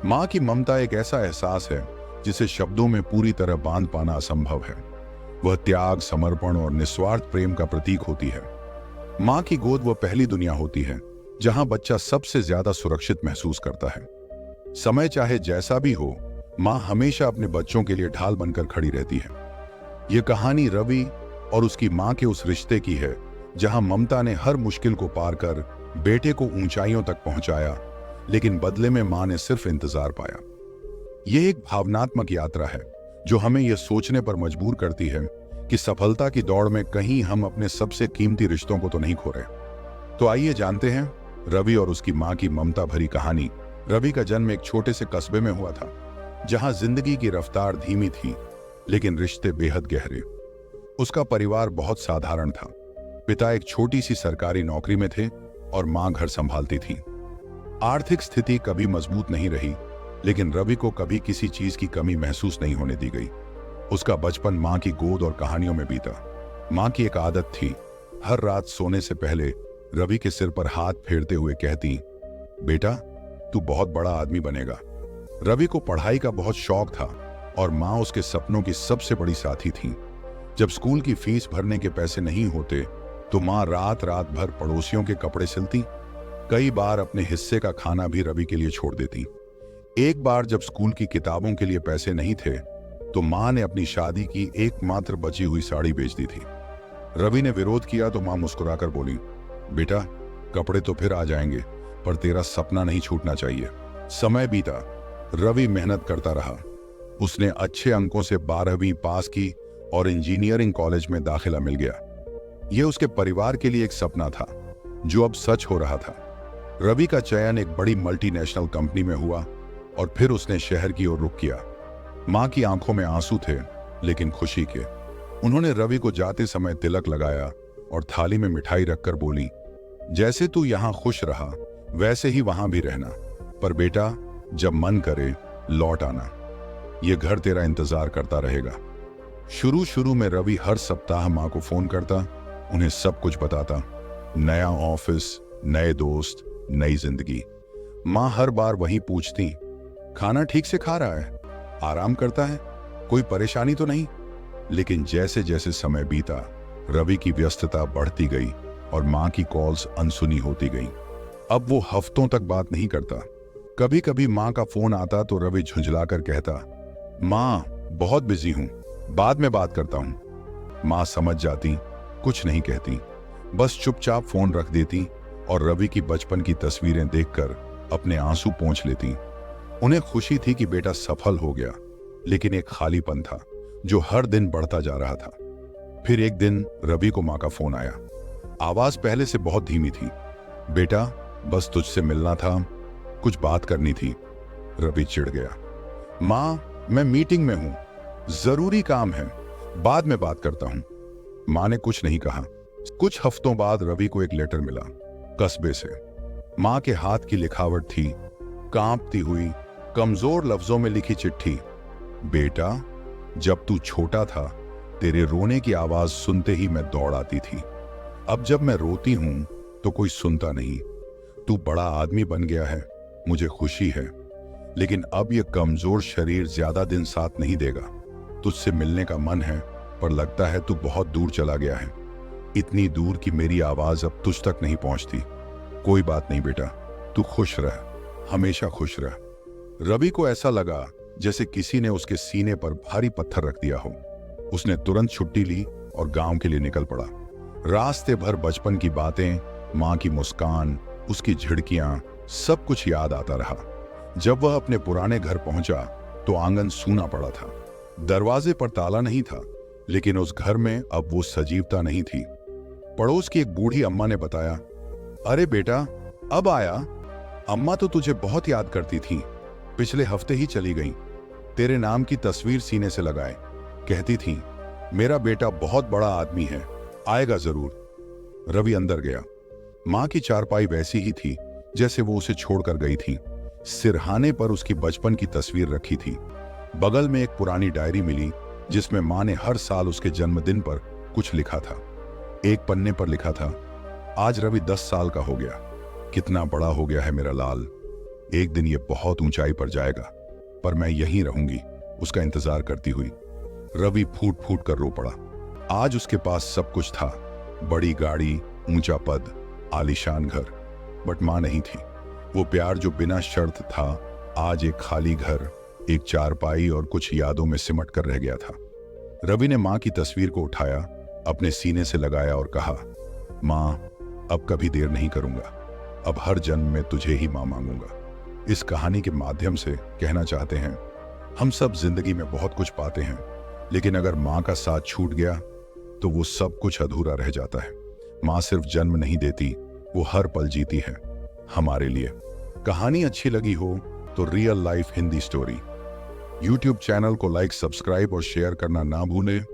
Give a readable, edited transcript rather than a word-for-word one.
माँ की ममता एक ऐसा एहसास है जिसे शब्दों में पूरी तरह बांध पाना असंभव है। वह त्याग, समर्पण और निस्वार्थ प्रेम का प्रतीक होती है। माँ की गोद वह पहली दुनिया होती है जहां बच्चा सबसे ज्यादा सुरक्षित महसूस करता है। समय चाहे जैसा भी हो, माँ हमेशा अपने बच्चों के लिए ढाल बनकर खड़ी रहती है। यह कहानी रवि और उसकी माँ के उस रिश्ते की है जहां ममता ने हर मुश्किल को पार कर बेटे को ऊंचाइयों तक पहुंचाया, लेकिन बदले में माँ ने सिर्फ इंतजार पाया। यह एक भावनात्मक यात्रा है जो हमें यह सोचने पर मजबूर करती है कि सफलता की दौड़ में कहीं हम अपने सबसे कीमती रिश्तों को तो नहीं खो रहे। तो आइए जानते हैं रवि और उसकी माँ की ममता भरी कहानी। रवि का जन्म एक छोटे से कस्बे में हुआ था जहां जिंदगी की रफ्तार धीमी थी लेकिन रिश्ते बेहद गहरे। उसका परिवार बहुत साधारण था। पिता एक छोटी सी सरकारी नौकरी में थे और माँ घर संभालती थी। आर्थिक स्थिति कभी मजबूत नहीं रही, लेकिन रवि को कभी किसी चीज की कमी महसूस नहीं होने दी गई। उसका बचपन माँ की गोद और कहानियों में बीता। माँ की एक आदत थी, हर रात सोने से पहले रवि के सिर पर हाथ फेरते हुए कहती, बेटा तू बहुत बड़ा आदमी बनेगा। रवि को पढ़ाई का बहुत शौक था और माँ उसके सपनों की सबसे बड़ी साथी थी। जब स्कूल की फीस भरने के पैसे नहीं होते तो माँ रात रात भर पड़ोसियों के कपड़े सिलती। कई बार अपने हिस्से का खाना भी रवि के लिए छोड़ देती। एक बार जब स्कूल की किताबों के लिए पैसे नहीं थे तो माँ ने अपनी शादी की एकमात्र बची हुई साड़ी बेच दी थी। रवि ने विरोध किया तो माँ मुस्कुराकर बोली, बेटा कपड़े तो फिर आ जाएंगे, पर तेरा सपना नहीं छूटना चाहिए। समय बीता, रवि मेहनत करता रहा। उसने अच्छे अंकों से 12वीं पास की और इंजीनियरिंग कॉलेज में दाखिला मिल गया। यह उसके परिवार के लिए एक सपना था जो अब सच हो रहा था। रवि का चयन एक बड़ी मल्टीनेशनल कंपनी में हुआ और फिर उसने शहर की ओर रुख किया। माँ की आंखों में आंसू थे, लेकिन खुशी के। उन्होंने रवि को जाते समय तिलक लगाया और थाली में मिठाई रखकर बोली, जैसे तू यहाँ खुश रहा वैसे ही वहां भी रहना, पर बेटा जब मन करे लौट आना। यह घर तेरा इंतजार करता रहेगा। शुरू शुरू में रवि हर सप्ताह माँ को फोन करता, उन्हें सब कुछ बताता। नया ऑफिस, नए दोस्त, नई जिंदगी। माँ हर बार वही पूछती, खाना ठीक से खा रहा है, आराम करता है, कोई परेशानी तो नहीं। लेकिन जैसे जैसे समय बीता रवि की व्यस्तता बढ़ती गई और माँ की कॉल्स अनसुनी होती गईं। अब वो हफ्तों तक बात नहीं करता। कभी कभी माँ का फोन आता तो रवि झुंझलाकर कहता, माँ बहुत बिजी हूं, बाद में बात करता हूं। माँ समझ जाती, कुछ नहीं कहती, बस चुपचाप फोन रख देती और रवि की बचपन की तस्वीरें देखकर अपने आंसू पोंछ लेती। उन्हें खुशी थी कि बेटा सफल हो गया, लेकिन एक खालीपन था जो हर दिन बढ़ता जा रहा था। फिर एक दिन रवि को माँ का फोन आया। आवाज पहले से बहुत धीमी थी। बेटा बस तुझसे मिलना था, कुछ बात करनी थी। रवि चिढ़ गया। माँ मैं मीटिंग में हूं, जरूरी काम है, बाद में बात करता हूं। माँ ने कुछ नहीं कहा। कुछ हफ्तों बाद रवि को एक लेटर मिला कस्बे से। माँ के हाथ की लिखावट थी, कांपती हुई, कमजोर लफ्जों में लिखी चिट्ठी। बेटा जब तू छोटा था तेरे रोने की आवाज सुनते ही मैं दौड़ आती थी। अब जब मैं रोती हूं तो कोई सुनता नहीं। तू बड़ा आदमी बन गया है, मुझे खुशी है, लेकिन अब यह कमजोर शरीर ज्यादा दिन साथ नहीं देगा। तुझसे मिलने का मन है, पर लगता है तू बहुत दूर चला गया है, इतनी दूर कि मेरी आवाज अब तुझ तक नहीं पहुंचती। कोई बात नहीं बेटा, तू खुश रह, हमेशा खुश रह। रवि को ऐसा लगा जैसे किसी ने उसके सीने पर भारी पत्थर रख दिया हो। उसने तुरंत छुट्टी ली और गांव के लिए निकल पड़ा। रास्ते भर बचपन की बातें, माँ की मुस्कान, उसकी झिड़कियां, सब कुछ याद आता रहा। जब वह अपने पुराने घर पहुंचा तो आंगन सूना पड़ा था। दरवाजे पर ताला नहीं था, लेकिन उस घर में अब वो सजीवता नहीं थी। पड़ोस की एक बूढ़ी अम्मा ने बताया, अरे बेटा अब आया, अम्मा तो तुझे बहुत याद करती थी, पिछले हफ्ते ही चली गई। तेरे नाम की तस्वीर सीने से लगाए, कहती थी मेरा बेटा बहुत बड़ा आदमी है, आएगा जरूर। रवि अंदर गया। माँ की चारपाई वैसी ही थी जैसे वो उसे छोड़कर गई थी। सिरहाने पर उसकी बचपन की तस्वीर रखी थी। बगल में एक पुरानी डायरी मिली जिसमें माँ ने हर साल उसके जन्मदिन पर कुछ लिखा था। एक पन्ने पर लिखा था, आज रवि 10 साल का हो गया, कितना बड़ा हो गया है मेरा लाल। एक दिन ये बहुत ऊंचाई पर जाएगा, पर मैं यहीं रहूंगी, उसका इंतजार करती हुई। रवि फूट फूट कर रो पड़ा। आज उसके पास सब कुछ था, बड़ी गाड़ी, ऊंचा पद, आलीशान घर, बट मां नहीं थी। वो प्यार जो बिना शर्त था, आज एक खाली घर, एक चारपाई और कुछ यादों में सिमट कर रह गया था। रवि ने मां की तस्वीर को उठाया, अपने सीने से लगाया और कहा, मां, अब कभी देर नहीं करूंगा, अब हर जन्म में तुझे ही मां मांगूंगा। इस कहानी के माध्यम से कहना चाहते हैं, हम सब जिंदगी में बहुत कुछ पाते हैं, लेकिन अगर मां का साथ छूट गया तो वो सब कुछ अधूरा रह जाता है। मां सिर्फ जन्म नहीं देती, वो हर पल जीती है हमारे लिए। कहानी अच्छी लगी हो तो real life Hindi story YouTube channel को लाइक, सब्सक्राइब और शेयर करना ना भूलें।